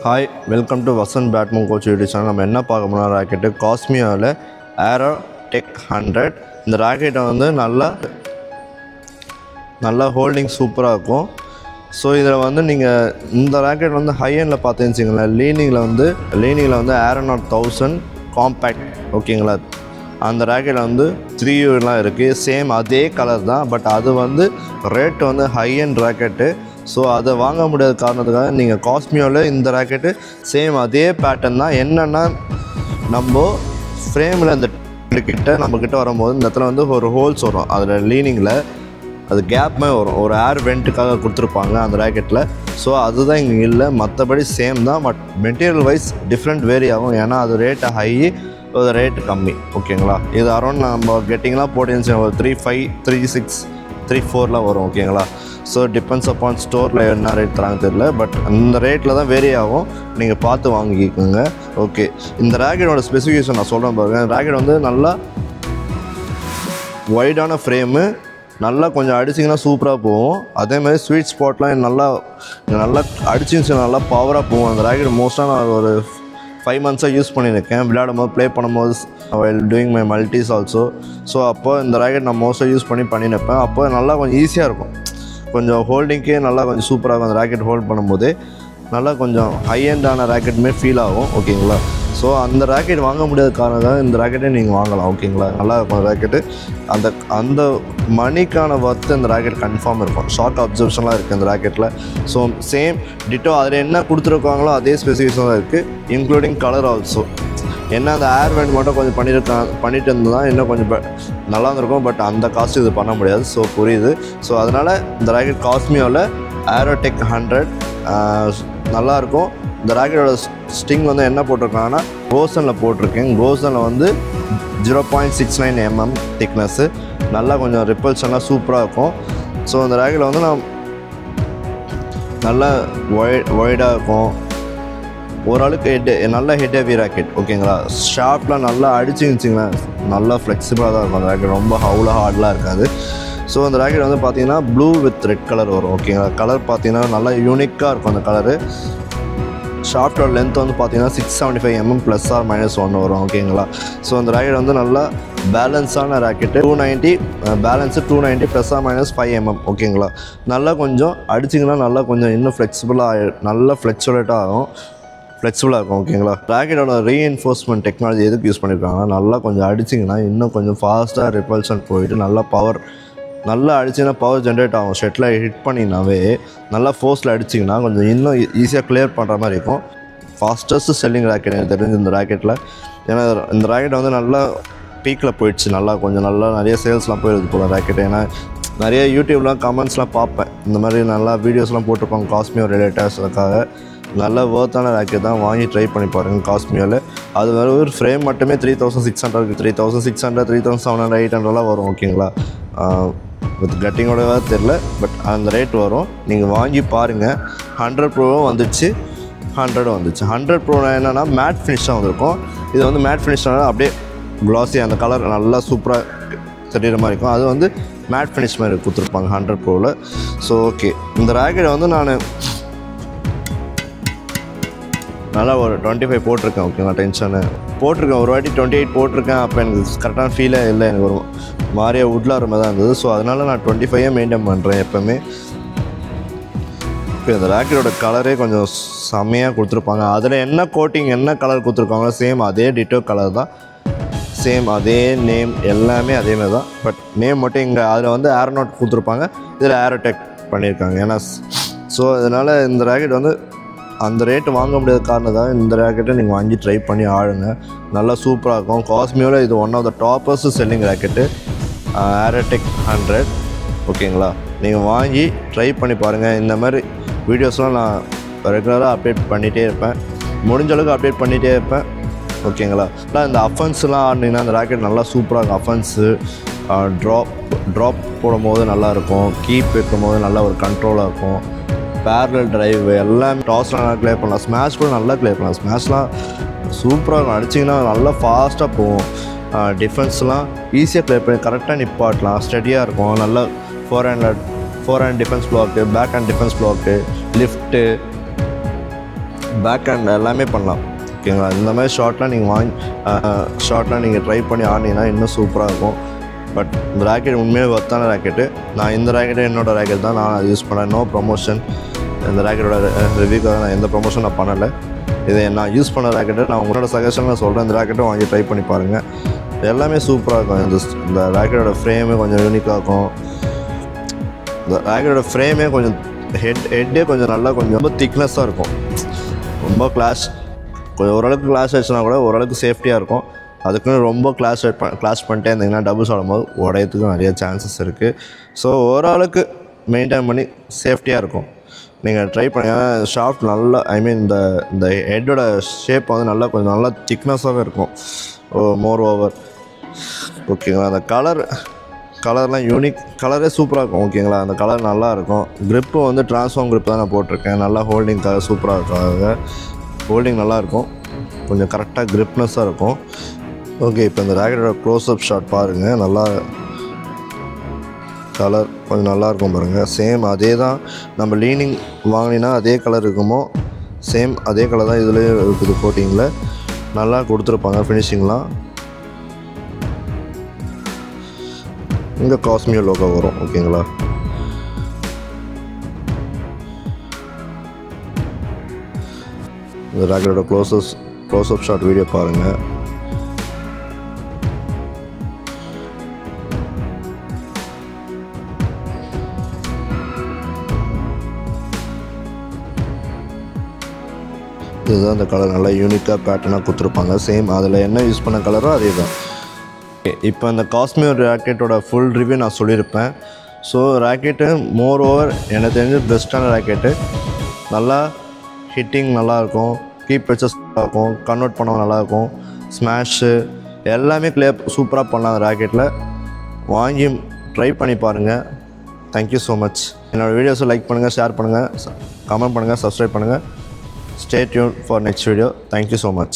Hi, welcome to Vasan Batman Coach YouTube channel. நம்ம என்ன பார்க்க போறோம் ராக்கெட் காஸ்மியால Aero Tech 100. இந்த ராக்கெட் வந்து நல்ல ஹோல்டிங் சூப்பரா இருக்கும். சோ இதுல வந்து நீங்க இந்த ராக்கெட் வந்து ஹை எண்ட்ல பாத்தீங்கன்னா லீனிங்ல வந்து Aeronaut 1000 காம்பாக்ட் ஓகேங்களா. அந்த ராக்கெட் வந்து 3U எல்லாம் இருக்கு. சேம் அதே கலர் தான், பட் அது வந்து ரேட் வந்து ஹை எண்ட் ராக்கெட். ஸோ அதை வாங்க முடியாத காரணத்துக்காக நீங்கள் காஸ்மியோவில் இந்த ராக்கெட்டு சேம் அதே பேட்டர்ன் தான். என்னென்னா நம்ம ஃப்ரேமில் இந்த நம்மக்கிட்ட வரும்போது இந்த இடத்துல வந்து ஒரு ஹோல்ஸ் வரும், அதில் லீனிங்கில் அது கேப்மே வரும், ஒரு ஏர் வெண்ட்டுக்காக கொடுத்துருப்பாங்க அந்த ராக்கெட்டில். ஸோ அதுதான் இங்கே இல்லை, மற்றபடி சேம் தான். But material wise different vary ஆகும், ஏன்னா அது ரேட்டு ஹை, அது ரேட்டு கம்மி ஓகேங்களா. இது அரௌண்ட் நம்ம கெட்டிங்லாம் போட்டு ஒரு 3.5 3.6 3.4 வரும் ஓகேங்களா. ஸோ டிபெண்ட்ஸ் அப்பான் ஸ்டோரில் என்ன ரேட் தராங்க தெரியல, பட் அந்த ரேட்டில் தான் வேரி ஆகும், நீங்கள் பார்த்து வாங்கிக்கோங்க. ஓகே, இந்த ராக்கெட்டோட ஸ்பெசிஃபிகேஷன் நான் சொல்கிறேன் பாருங்க. ராக்கெட் வந்து நல்லா வைடான ஃப்ரேமு, நல்லா கொஞ்சம் அடிச்சிங்கன்னா சூப்பராக போகும். அதேமாதிரி ஸ்வீட் ஸ்பாட்லாம் நல்லா அடிச்சிருந்துச்சு, நல்லா பவராக போகும் அந்த ராக்கெட். மோஸ்ட்டாக நான் ஒரு 5 months யூஸ் பண்ணியிருக்கேன், விளையாடும்போது ப்ளே பண்ணும்போது while doing my multis also. So அப்போ இந்த ராக்கெட் நான் மோஸ்ட்டாக யூஸ் பண்ணியிருப்பேன். அப்போ நல்லா கொஞ்சம் ஈஸியாக இருக்கும், கொஞ்சம் ஹோல்டிங்கே நல்லா கொஞ்சம் சூப்பராக இருக்கும். அந்த ராக்கெட் ஹோல்ட் பண்ணும்போது நல்லா கொஞ்சம் ஹை எண்டான ராக்கெட்டுமே ஃபீல் ஆகும் ஓகேங்களா. ஸோ அந்த ராக்கெட் வாங்க முடியாத காரணம் இந்த ராக்கெட்டை நீங்கள் வாங்கலாம் ஓகேங்களா. நல்லா இருக்கும் ராக்கெட்டு, அந்த மணிக்கான ஒர்த்து இந்த ராக்கெட் கன்ஃபார்ம் இருக்கும். ஷார்ட் அப்சர்வேஷன்லாம் இருக்குது இந்த ராக்கெட்டில். ஸோ சேம் டிட்டோ அதில் என்ன கொடுத்துருக்காங்களோ அதே ஸ்பெசிஃபிகேஷன் தான் இருக்குது, இன்க்ளூடிங் கலர் ஆல்சோ. என்ன அந்த ஏர் வெண்ட் மட்டும் கொஞ்சம் பண்ணிட்டு இருந்தால் இன்னும் கொஞ்சம் நல்லா இருந்திருக்கும், பட் அந்த காஸ்ட் இது பண்ண முடியாது. ஸோ புரியுது. ஸோ அதனால் இந்த ராக்கெட் காஸ்மியோவில் Aero Tech 100 நல்லாயிருக்கும். இந்த ராக்கெட்டோட ஸ்டிங் வந்து என்ன போட்டிருக்காங்கன்னா கோசனில் போட்டிருக்கேன். கோசனில் வந்து 0.69 mm திக்னஸ்ஸு, நல்லா கொஞ்சம் ரிப்பல்ஷன்லாம் சூப்பராக இருக்கும். ஸோ இந்த ராக்கெட்டில் வந்து நான் நல்லா ஒய்டாக இருக்கும், ஓரளவுக்கு நல்ல ஹெவி ராக்கெட் ஓகேங்களா. ஷார்ப்லாம் நல்லா அடிச்சுச்சிங்களேன், நல்லா ஃப்ளெக்சிபிளாக தான் இருக்கும் அந்த ராக்கெட், ரொம்ப ஹார்ட்லாம் இருக்காது. ஸோ அந்த ராக்கெட் வந்து பார்த்தீங்கன்னா ப்ளூ வித் ரெட் கலர் வரும் ஓகேங்களா. கலர் பார்த்தீங்கன்னா நல்லா யூனிக்காக இருக்கும் அந்த கலரு. ஷாஃப்டோட லென்த் வந்து பார்த்தீங்கன்னா 675 mm +or-1 வரும் ஓகேங்களா. ஸோ அந்த ராக்கெட் வந்து நல்லா பேலன்ஸான ராக்கெட்டு, 290 பேலன்ஸு 290 +or-5 mm ஓகேங்களா. நல்லா கொஞ்சம் அடிச்சிங்கன்னா நல்லா கொஞ்சம் இன்னும் நல்லா ஃப்ளெக்சுலேட்டாக இருக்கும் ஓகேங்களா. ராக்கெட்டோட ரீஎன்ஃபோர்ஸ்மெண்ட் டெக்னாலஜி எதுக்கு யூஸ் பண்ணியிருக்காங்கன்னா, நல்லா கொஞ்சம் அடிச்சிங்கன்னா இன்னும் கொஞ்சம் ஃபாஸ்ட்டாக ரிப்பல்ஷன் போயிட்டு நல்லா அடிச்சிங்கன்னா பவர் ஜென்ரேட் ஆகும். ஷெட்டில் ஹிட் பண்ணினாவே நல்லா ஃபோர்ஸில் அடிச்சிங்கன்னா கொஞ்சம் இன்னும் ஈஸியாக கிளியர் பண்ணுற மாதிரி இருக்கும். ஃபாஸ்டஸ்ட் செல்லிங் ராக்கெட் எனக்கு தெரிஞ்சு இந்த ராக்கெட்டில். ஏன்னா இந்த ராக்கெட் வந்து நல்லா பீக்கில் போயிடுச்சு, நல்லா நிறைய சேல்ஸ்லாம் போயிடுது போல் ராக்கெட். ஏன்னா நிறைய யூடியூப்லாம் கமெண்ட்ஸ்லாம் பார்ப்பேன், இந்த மாதிரி நல்லா வீடியோஸ்லாம் போட்டிருப்பாங்க காஸ்மியோ ரிலேட்டர்ஸுக்காக. நல்ல ஒர்த்தான ராக்கெட் தான், வாங்கி ட்ரை பண்ணி பாருங்கள் காஸ்மியோவில். அது வேறு ஒரு ஃப்ரேம் மட்டுமே 3600 3600 3700 800 வரும் ஓகேங்களா. வித் கட்டிங்கோட தெரில, பட் அந்த ரேட் வரும், நீங்கள் வாங்கி பாருங்கள். 100 Proவும் வந்துச்சு, 100 வந்துச்சு. 100 Pro என்னென்னா மேட் ஃபினிஷாக வந்திருக்கும். இது வந்து மேட் ஃபினிஷ்னால அப்படியே க்ளாஸி, அந்த கலர் நல்லா சூப்பராக தெரிகிற மாதிரி இருக்கும். அது வந்து மேட் ஃபினிஷ் மாதிரி கொடுத்துருப்பாங்க 100 Proவில். ஸோ ஓகே, இந்த ராக்கெட் வந்து நான் நல்லா ஒரு 25 போட்டிருக்கேன் ஓகேங்களா. டென்ஷனு போட்டிருக்கேன், ஒரு வாட்டி 28 போட்டிருக்கேன். அப்போ எனக்கு கரெக்டான ஃபீலே இல்லை, எனக்கு ஒரு மாதிரியே உட்லார மாதிரி தான் இருந்தது. ஸோ அதனால் நான் 25 மெயின்டைன் பண்ணுறேன் எப்போவுமே. இப்போ இந்த ராக்கெட்டோட கலரே கொஞ்சம் செம்மையாக கொடுத்துருப்பாங்க. அதில் என்ன கோட்டிங் என்ன கலர் கொடுத்துருக்காங்களோ சேம் அதே டிட்டோ கலர் தான், சேம் அதே நேம் எல்லாமே அதேமாதிரி தான். பட் நேம் மட்டும் இங்கே அதில் வந்து Aeronaut கொடுத்துருப்பாங்க, இதில் Aero Tech பண்ணியிருக்காங்க. ஏன்னா ஸோ அதனால் இந்த ராக்கெட் வந்து அந்த ரேட்டு வாங்க முடியாத காரணத்தான் இந்த ராக்கெட்டை நீங்கள் வாங்கி ட்ரை பண்ணி ஆளுங்க, நல்லா சூப்பராக இருக்கும். காஸ்மியோவில் இது one of the toppest selling rocket Aero Tech 100 ஓகேங்களா. நீங்கள் வாங்கி ட்ரை பண்ணி பாருங்கள். இந்த மாதிரி வீடியோஸ்லாம் நான் ரெகுலராக அப்டேட் பண்ணிகிட்டே இருப்பேன், முடிஞ்ச அளவுக்கு அப்டேட் பண்ணிகிட்டே இருப்பேன் ஓகேங்களா. ஆனால் இந்த அஃபென்ஸ்லாம் ஆடினீங்கன்னா அந்த ராக்கெட் நல்லா சூப்பராக இருக்கும். அஃபென்ஸு ட்ராப் போடும்போது நல்லாயிருக்கும், கீப் வைக்கும்போது நல்லா ஒரு கண்ட்ரோலாக இருக்கும். பேரல் டிரைவ் எல்லாம் டாஸ்லாம் நல்லா க்ளியர் பண்ணலாம், ஸ்மாஷ் கூட நல்லா க்ளியர் பண்ணலாம். ஸ்மாஷ்லாம் சூப்பராக இருக்கும், அடிச்சிங்கன்னா நல்லா ஃபாஸ்ட்டாக போகும். டிஃபென்ஸ்லாம் ஈஸியாக க்ளியர் பண்ணி கரெக்டாக நிப்பாட்டலாம், ஸ்டடியாக இருக்கும். நல்லா forehand defence block, backhand defence block, lift backhand எல்லாமே பண்ணலாம் ஓகேங்களா. இந்த மாதிரி ஷார்ட்லாம் நீங்கள் ட்ரை பண்ணி ஆடினீங்கன்னா இன்னும் சூப்பராக இருக்கும். பட் இந்த ராக்கெட் உண்மையாக ஒர்த்தான ராக்கெட்டு. நான் இந்த ராக்கெட்டு என்னோடய ராக்கெட் தான் நான் யூஸ் பண்ணேன். No promotion. இந்த ராக்கெட்டோட ரிவ்யூக்காக நான் எந்த ப்ரொமோஷன் நான் பண்ணலை. இதை நான் யூஸ் பண்ண ராக்கெட்டை நான் உங்களோட சஜஷனில் சொல்கிறேன். இந்த ராக்கெட்டும் வாங்கி ட்ரை பண்ணி பாருங்கள். எல்லாமே சூப்பராக இருக்கும். இந்த ராக்கெட்டோட ஃப்ரேமே கொஞ்சம் யூனிக்காக இருக்கும். இந்த ராக்கெட்டோட ஃப்ரேமே கொஞ்சம் ஹெட்டே கொஞ்சம் நல்லா கொஞ்சம் ரொம்ப திக்னஸ்ஸாக இருக்கும். ரொம்ப கொஞ்சம் ஓரளவுக்கு கிளாஸ் ஆயிடுச்சுன்னா கூட ஓரளவுக்கு சேஃப்டியாக இருக்கும். அதுக்குன்னு ரொம்ப கிளாஸ் பண்ணிட்டே இருந்தீங்கன்னா டபுள்ஸ் ஆடும்போது உடையத்துக்கு நிறைய சான்சஸ் இருக்குது. ஸோ ஓரளவுக்கு மெயின்டைன் பண்ணி சேஃப்டியாக இருக்கும். நீங்கள் ட்ரை பண்ணுங்கள். ஷாஃப்ட் நல்லா இந்த ஹெட்டோட ஷேப் வந்து கொஞ்சம் நல்லா திக்னஸாகவே இருக்கும். மோர் ஓவர் ஓகேங்களா. அந்த கலர்லாம் யூனிக் கலரே சூப்பராக இருக்கும் ஓகேங்களா. அந்த கலர் நல்லா இருக்கும். க்ரிப்பு வந்து ட்ரான்ஸ்ஃபார்ம் க்ரிப் தான் நான் போட்டிருக்கேன். நல்லா ஹோல்டிங் கலர் சூப்பராக இருக்காங்க. ஹோல்டிங் நல்லாயிருக்கும். கொஞ்சம் கரெக்டாக க்ரிப்னஸாக இருக்கும். ஓகே, இப்போ இந்த ராக்கெட்டோட க்ளோஸ்அப் ஷாட் பாருங்கள். நல்லா கலர் கொஞ்சம் நல்லாயிருக்கும் பாருங்கள். சேம் அதே தான் நம்ம லீனிங் வாங்கினா அதே கலர் இருக்குமோ சேம் அதே கலர் தான் இதுலேயும் இருக்குது. கோட்டிங்கில் நல்லா கொடுத்துருப்பாங்க. ஃபினிஷிங்லாம் இங்கே காஸ்மியோ லோகோ வரும் ஓகேங்களா. இந்த ராக்கெட்டோட க்ளோஸ்அப் ஷாட் வீடியோ பாருங்கள். இதுதான் அந்த கலர் நல்லா யூனிக்காக பேட்டர்னாக கொடுத்துருப்பாங்க. சேம் அதில் என்ன யூஸ் பண்ண கலரோ அதே தான். இப்போ இந்த காஸ்மியோ ராக்கெட்டோட ஃபுல் ரிவ்யூ நான் சொல்லியிருப்பேன். ஸோ ராக்கெட்டு மோர் ஓவர் எனக்கு தெரிஞ்சு பெஸ்ட்டான ராக்கெட்டு. நல்லா ஹிட்டிங் நல்லாயிருக்கும். கீப் பிச்சர்ஸ் நல்லாயிருக்கும். கன்வெர்ட் பண்ண நல்லாயிருக்கும். ஸ்மாஷு எல்லாமே சூப்பராக பண்ணலாம் ராக்கெட்டில். வாங்கி ட்ரை பண்ணி பாருங்கள். Thank you so much. என்னோடய வீடியோஸை லைக் பண்ணுங்கள், ஷேர் பண்ணுங்கள், கமெண்ட் பண்ணுங்கள், சப்ஸ்கிரைப் பண்ணுங்கள். Stay tuned for next video. Thank you so much.